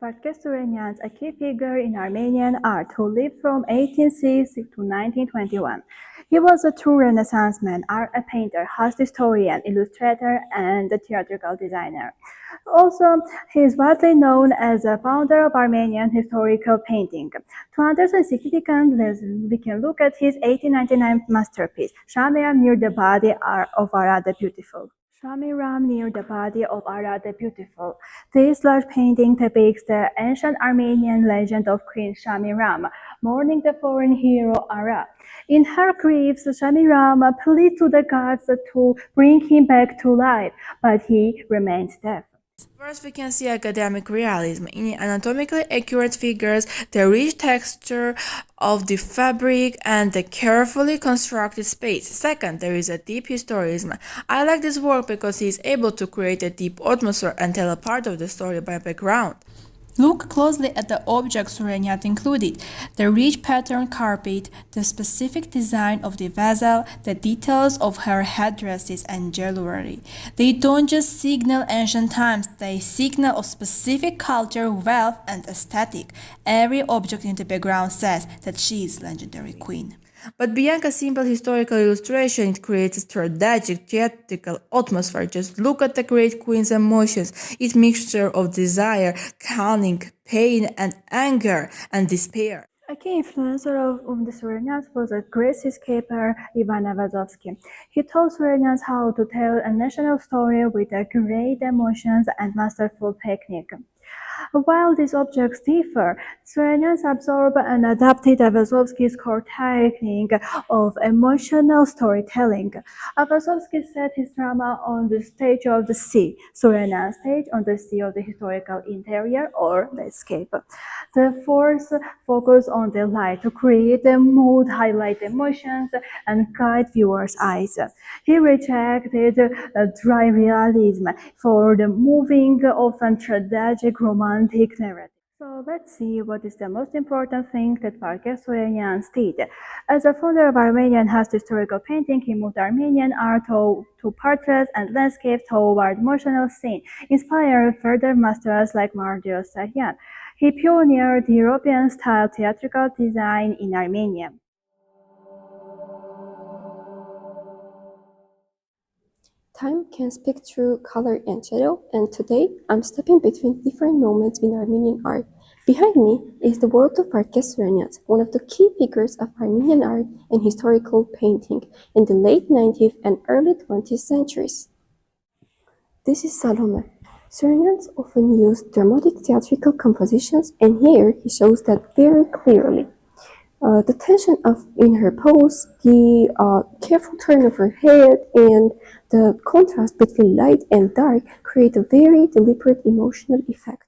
Vardges Sureniants, a key figure in Armenian art who lived from 1860 to 1921. He was a true Renaissance man, a painter, art historian, illustrator, and a theatrical designer. Also, he is widely known as a founder of Armenian historical painting. To understand significance, we can look at his 1899 masterpiece, Shamiram near the body of Ara the Beautiful. Shamiram near the body of Ara the Beautiful. This large painting depicts the ancient Armenian legend of Queen Shamiram, mourning the fallen hero Ara. In her grief, Shamiram pleads to the gods to bring him back to life, but he remains deaf. First, we can see academic realism in anatomically accurate figures, the rich texture of the fabric, and the carefully constructed space. Second, there is a deep historism. I like this work because he is able to create a deep atmosphere and tell a part of the story by background. Look closely at the objects Sureniat included, the rich pattern carpet, the specific design of the vessel, the details of her headdresses and jewelry. They don't just signal ancient times, they signal a specific culture, wealth, and aesthetic. Every object in the background says that she is legendary queen. But beyond a simple historical illustration, it creates a strategic, theatrical atmosphere. Just look at the great queen's emotions. Its mixture of desire, cunning, pain, and anger, and despair. A key influencer of the Surenians was a great escaper, Ivan Ayvazovsky. He taught Surenians how to tell a national story with a great emotions and masterful technique. While these objects differ, Surenians absorbed and adapted Ayvazovsky's core technique of emotional storytelling. Ayvazovsky set his drama on the stage of the sea, Surenian stage on the sea of the historical interior or landscape. The force focus on the light to create a mood, highlight emotions, and guide viewers' eyes. He rejected dry realism for the moving, often tragic, romantic narrative. So let's see what is the most important thing that Vardges Surenians did. As a founder of Armenian historical painting, he moved Armenian art to portraits and landscapes toward emotional scene, inspired further masters like Vardges Surenians. He pioneered European-style theatrical design in Armenia. Time can speak through color and shadow, and today I'm stepping between different moments in Armenian art. Behind me is the world of Vardges Sureniants, one of the key figures of Armenian art and historical painting in the late 19th and early 20th centuries. This is Salome. Sureniants often use dramatic theatrical compositions, and here he shows that very clearly. The tension in her pose, the careful turn of her head, and the contrast between light and dark create a very deliberate emotional effect.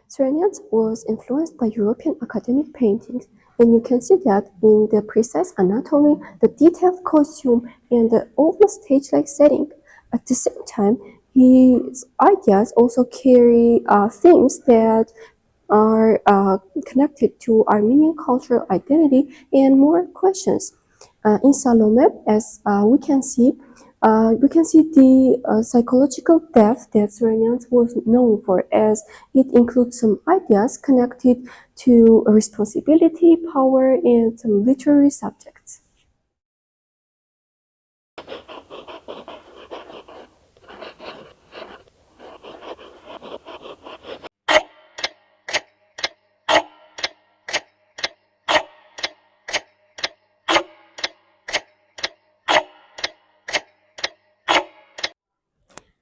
Surenians was influenced by European academic paintings, and you can see that in the precise anatomy, the detailed costume, and the almost stage-like setting. At the same time, his ideas also carry themes that are connected to Armenian cultural identity and more questions. In Salome, as we can see the psychological depth that Surenians was known for, as it includes some ideas connected to responsibility, power, and some literary subjects.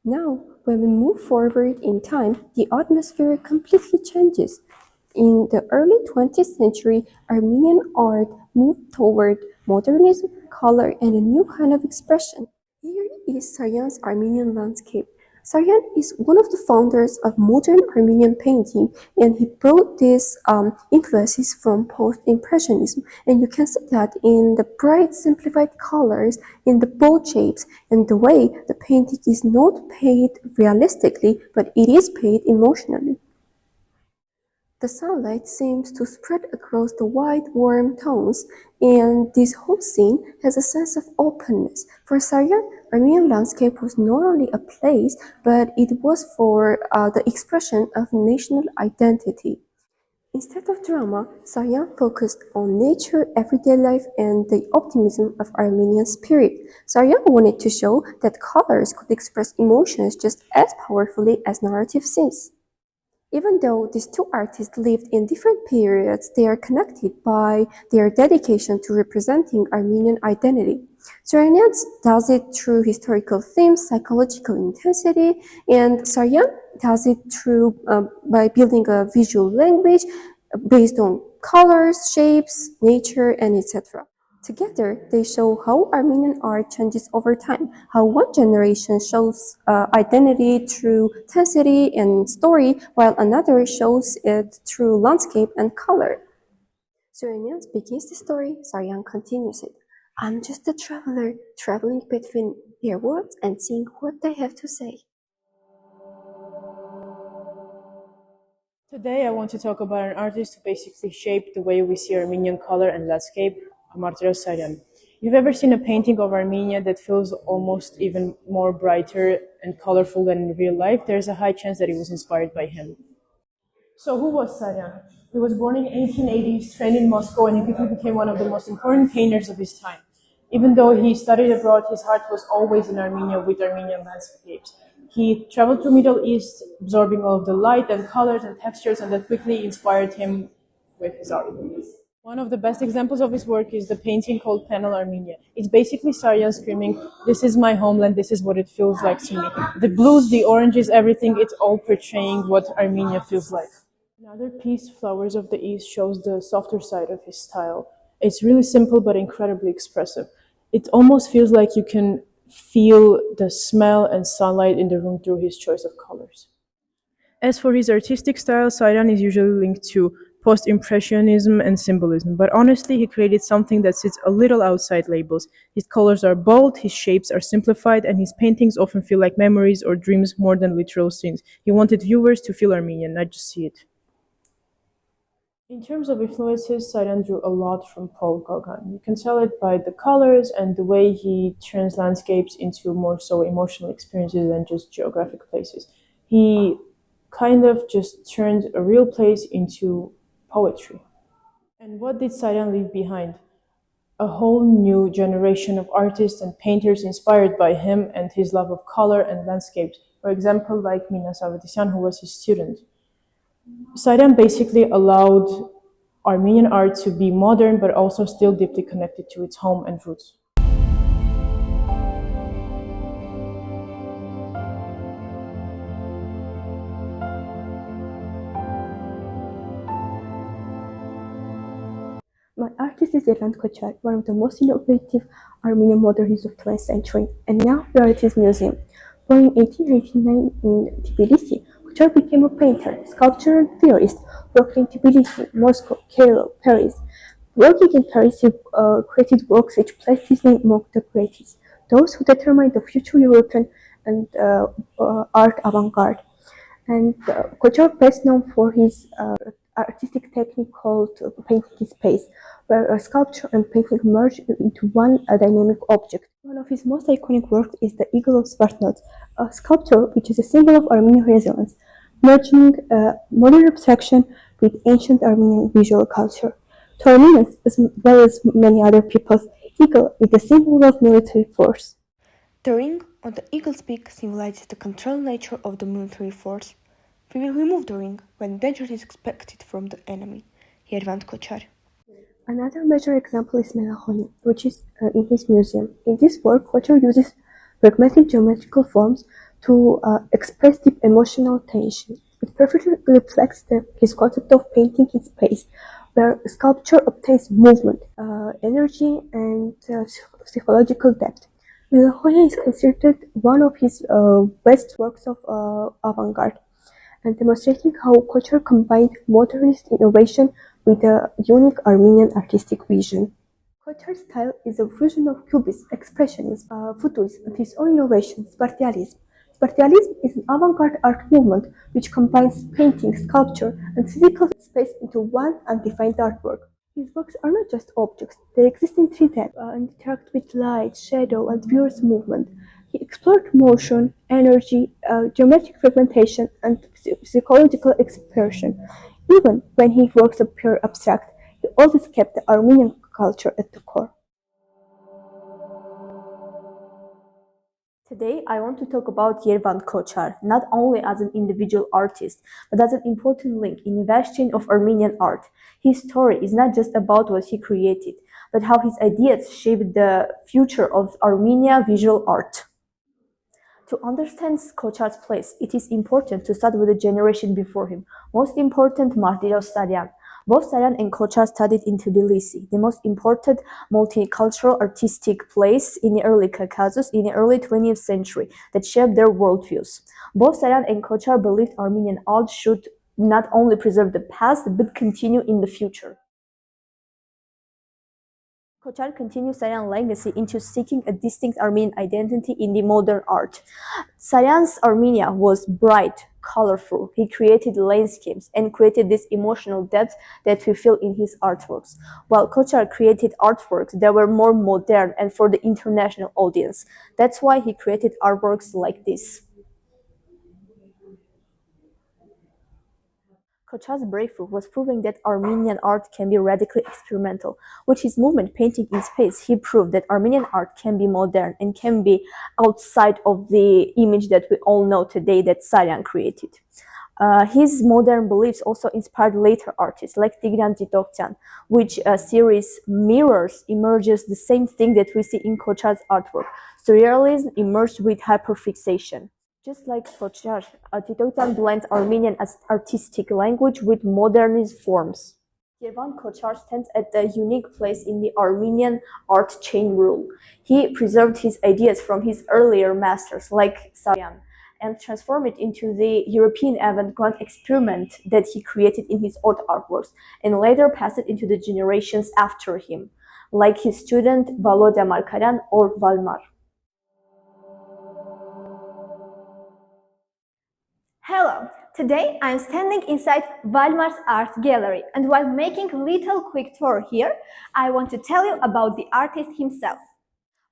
Now, when we move forward in time, the atmosphere completely changes. In the early 20th century, Armenian art moved toward modernism, color, and a new kind of expression. Here is Saryan's Armenian landscape. Saryan is one of the founders of modern Armenian painting, and he brought these influences from post-impressionism, and you can see that in the bright simplified colors, in the bold shapes, and the way the painting is not painted realistically, but it is painted emotionally. The sunlight seems to spread across the wide, warm tones, and this whole scene has a sense of openness. For Saryan, Armenian landscape was not only a place, but it was for the expression of national identity. Instead of drama, Saryan focused on nature, everyday life, and the optimism of Armenian spirit. Saryan wanted to show that colors could express emotions just as powerfully as narrative scenes. Even though these two artists lived in different periods, they are connected by their dedication to representing Armenian identity. Surenians does it through historical themes, psychological intensity, and Saryan does it through by building a visual language based on colors, shapes, nature, and etc. Together, they show how Armenian art changes over time, how one generation shows identity through intensity and story, while another shows it through landscape and color. Surenians begins the story, Saryan continues it. I'm just a traveler, traveling between their words and seeing what they have to say. Today, I want to talk about an artist who basically shaped the way we see Armenian color and landscape, Vardges Surenian. If you've ever seen a painting of Armenia that feels almost even more brighter and colorful than in real life, there's a high chance that it was inspired by him. So who was Surenian? He was born in 1880s, trained in Moscow, and he quickly became one of the most important painters of his time. Even though he studied abroad, his heart was always in Armenia with Armenian landscapes. He traveled through Middle East, absorbing all of the light and colors and textures, and that quickly inspired him with his art. One of the best examples of his work is the painting called Panel Armenia. It's basically Saryan screaming, "This is my homeland, this is what it feels like to me." The blues, the oranges, everything, it's all portraying what Armenia feels like. Another piece, Flowers of the East, shows the softer side of his style. It's really simple but incredibly expressive. It almost feels like you can feel the smell and sunlight in the room through his choice of colors. As for his artistic style, Saryan is usually linked to post-impressionism and symbolism, but honestly, he created something that sits a little outside labels. His colors are bold, his shapes are simplified, and his paintings often feel like memories or dreams more than literal scenes. He wanted viewers to feel Armenian, not just see it. In terms of influences, Saryan drew a lot from Paul Gauguin. You can tell it by the colors and the way he turns landscapes into more so emotional experiences than just geographic places. He kind of just turned a real place into poetry. And what did Saryan leave behind? A whole new generation of artists and painters inspired by him and his love of color and landscapes. For example, like Mina Savadisyan, who was his student. Saryan basically allowed Armenian art to be modern but also still deeply connected to its home and roots. My artist is Levent Kochar, one of the most innovative Armenian modernists of the 20th century, and now we are at his museum. Born in 1889 in Tbilisi, Kochar became a painter, sculptor, and theorist, worked in Tbilisi, Moscow, Cairo, Paris. Working in Paris, he created works which placed his name among the greatest, those who determined the future European and art avant-garde. And Kochar best known for his artistic technique called painting in space, where a sculpture and painting merge into one dynamic object. One of his most iconic works is the Eagle of Svartnots, a sculpture which is a symbol of Armenian resilience, merging modern abstraction with ancient Armenian visual culture. To Armenians, as well as many other peoples, eagle is the symbol of military force. The ring on the eagle's beak symbolizes the controlled nature of the military force. We will remove the ring when danger is expected from the enemy. Yervant Kochar. Another major example is Melancholy, which is in his museum. In this work, Kochar uses pragmatic geometrical forms to express deep emotional tension. It perfectly reflects his concept of painting in space, where sculpture obtains movement, energy, and psychological depth. Melancholia is considered one of his best works of avant-garde, and demonstrating how Kochar combined modernist innovation with a unique Armenian artistic vision. Kochar's style is a fusion of Cubism, Expressionism, Futurism, and his own innovation, Spartialism. Spartialism is an avant-garde art movement which combines painting, sculpture, and physical space into one undefined artwork. His works are not just objects, they exist in 3D and interact with light, shadow, and viewer's movement. He explored motion, energy, geometric fragmentation, and psychological expression. Even when his works appear abstract, he always kept the Armenian culture at the core. Today, I want to talk about Yerevan Kochar, not only as an individual artist, but as an important link in the vast chain of Armenian art. His story is not just about what he created, but how his ideas shaped the future of Armenia visual art. To understand Kochar's place, it is important to start with the generation before him. Most important, Martiros Saryan. Both Saryan and Kochar studied in Tbilisi, the most important multicultural artistic place in the early Caucasus in the early 20th century that shaped their worldviews. Both Saryan and Kochar believed Armenian art should not only preserve the past but continue in the future. Kochar continued Saryan's legacy into seeking a distinct Armenian identity in the modern art. Saryan's Armenia was bright, colorful. He created landscapes and created this emotional depth that we feel in his artworks. While Kochar created artworks that were more modern and for the international audience. That's why he created artworks like this. Kochar's breakthrough was proving that Armenian art can be radically experimental. With his movement Painting in Space, he proved that Armenian art can be modern and can be outside of the image that we all know today that Saryan created. His modern beliefs also inspired later artists like Tigran Tsitoghdzyan, which series mirrors, emerges the same thing that we see in Kochar's artwork. Surrealism emerged with hyperfixation. Just like Kochar, Tsitoghdzyan blends Armenian as artistic language with modernist forms. Yerevan Kochar stands at a unique place in the Armenian art chain rule. He preserved his ideas from his earlier masters like Saryan and transformed it into the European avant-garde experiment that he created in his own artworks and later passed it into the generations after him, like his student Volodya Markaryan or Valmar. Hello! Today I'm standing inside Valmar's art gallery, and while making a little quick tour here, I want to tell you about the artist himself.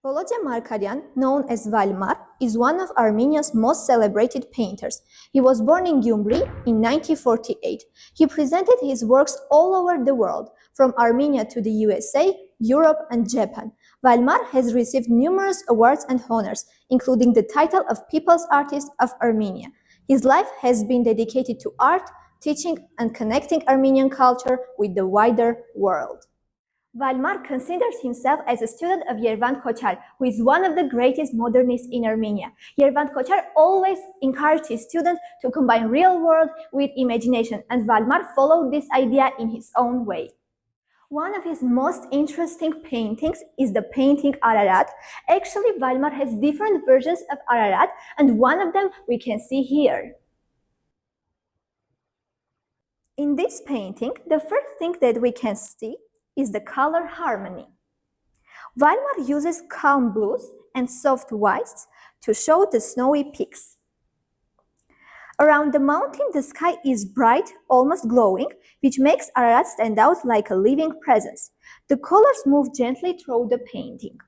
Volodya Markaryan, known as Valmar, is one of Armenia's most celebrated painters. He was born in Gyumri in 1948. He presented his works all over the world, from Armenia to the USA, Europe, and Japan. Valmar has received numerous awards and honors, including the title of People's Artist of Armenia. His life has been dedicated to art, teaching, and connecting Armenian culture with the wider world. Valmar considers himself as a student of Yerevan Kochar, who is one of the greatest modernists in Armenia. Yerevan Kochar always encouraged his students to combine real world with imagination, and Valmar followed this idea in his own way. One of his most interesting paintings is the painting Ararat. Actually, Valmar has different versions of Ararat, and one of them we can see here. In this painting, the first thing that we can see is the color harmony. Valmar uses calm blues and soft whites to show the snowy peaks. Around the mountain, the sky is bright, almost glowing, which makes Ararat stand out like a living presence. The colors move gently through the painting,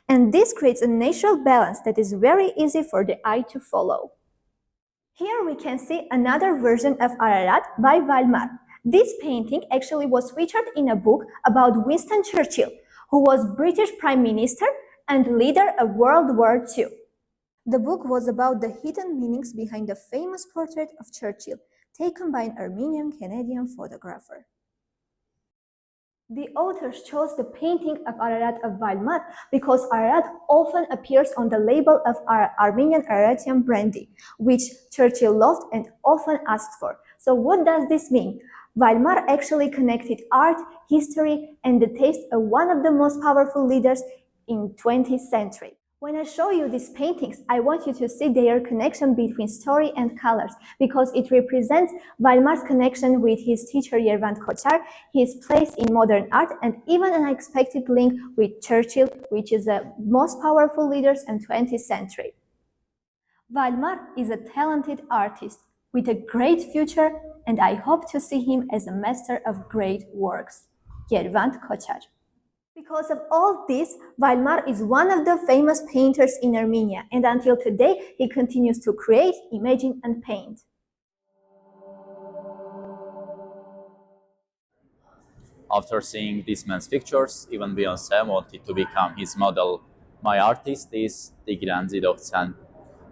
and this creates a natural balance that is very easy for the eye to follow. Here we can see another version of Ararat by Valmar. This painting actually was featured in a book about Winston Churchill, who was British Prime Minister and leader of World War II. The book was about the hidden meanings behind the famous portrait of Churchill, taken by an Armenian-Canadian photographer. The authors chose the painting of Ararat of Valmar because Ararat often appears on the label of Armenian Araratian brandy, which Churchill loved and often asked for. So what does this mean? Valmar actually connected art, history, and the taste of one of the most powerful leaders in 20th century. When I show you these paintings, I want you to see their connection between story and colors because it represents Valmar's connection with his teacher Yerevan Kochar, his place in modern art, and even an unexpected link with Churchill, which is the most powerful leaders in 20th century. Valmar is a talented artist with a great future, and I hope to see him as a master of great works. Yerevan Kochar. Because of all this, Valmar is one of the famous painters in Armenia, and until today he continues to create, imagine, and paint. After seeing this man's pictures, even Beyoncé wanted to become his model. My artist is Tigran Tsitoghdzyan.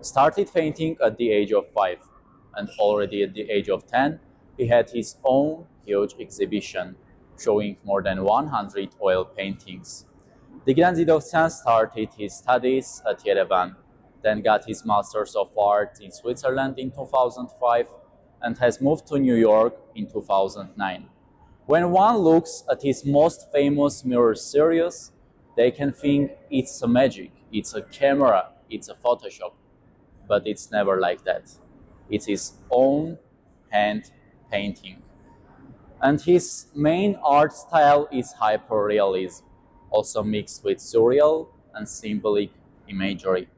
Started painting at the age of 5, and already at the age of 10, he had his own huge exhibition showing more than 100 oil paintings. Tigran Tsitoghdzyan started his studies at Yerevan, then got his Masters of Art in Switzerland in 2005, and has moved to New York in 2009. When one looks at his most famous mirror series, they can think it's a magic, it's a camera, it's a Photoshop. But it's never like that. It's his own hand painting. And his main art style is hyperrealism, also mixed with surreal and symbolic imagery.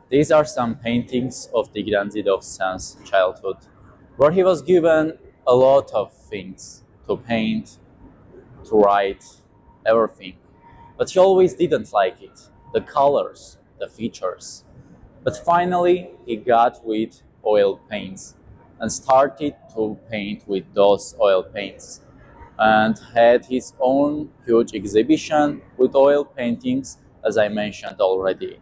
These are some paintings of Tigran Tsitoghdzyan's childhood, where he was given a lot of things to paint, to write, everything. But he always didn't like it, the colors, the features. But finally, he got with oil paints and started to paint with those oil paints and had his own huge exhibition with oil paintings, as I mentioned already.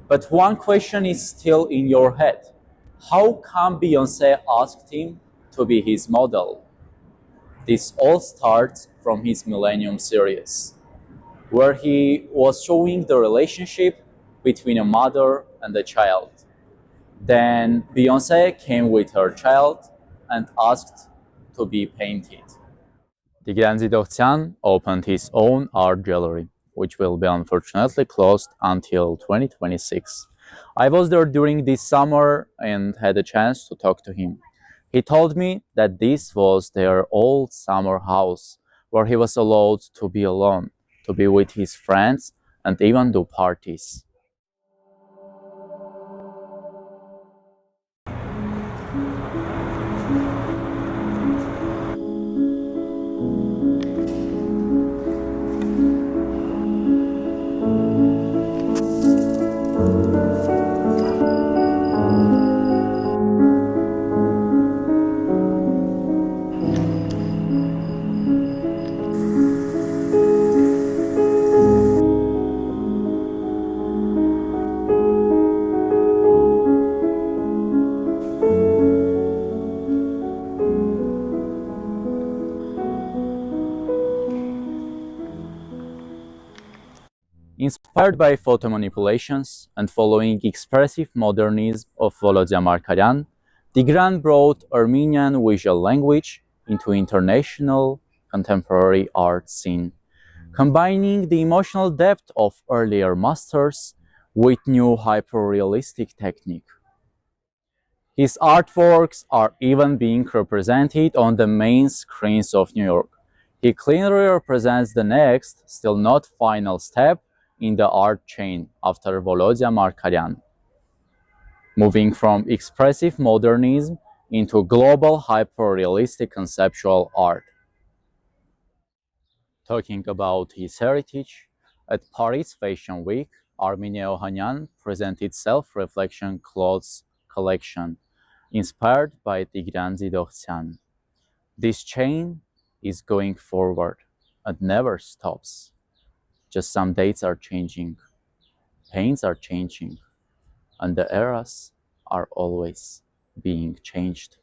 But one question is still in your head. How come Beyoncé asked him to be his model? This all starts from his Millennium series, where he was showing the relationship between a mother and a child. Then Beyoncé came with her child and asked to be painted. Tigran Tsitoghdzyan opened his own art gallery, which will be unfortunately closed until 2026. I was there during this summer and had a chance to talk to him. He told me that this was their old summer house, where he was allowed to be alone, to be with his friends, and even do parties. Inspired by photo manipulations and following expressive modernism of Volodya Markaryan, Tigran brought Armenian visual language into international contemporary art scene, combining the emotional depth of earlier masters with new hyperrealistic technique. His artworks are even being represented on the main screens of New York. He clearly represents the next, still not final step in the art chain after Volodya Markaryan, moving from expressive modernism into global hyperrealistic conceptual art. Talking about his heritage, at Paris Fashion Week, Armenia Ohanyan presented self-reflection clothes collection inspired by Tigran Tsitoghdzyan. This chain is going forward and never stops. Just some dates are changing, paints are changing, and the eras are always being changed.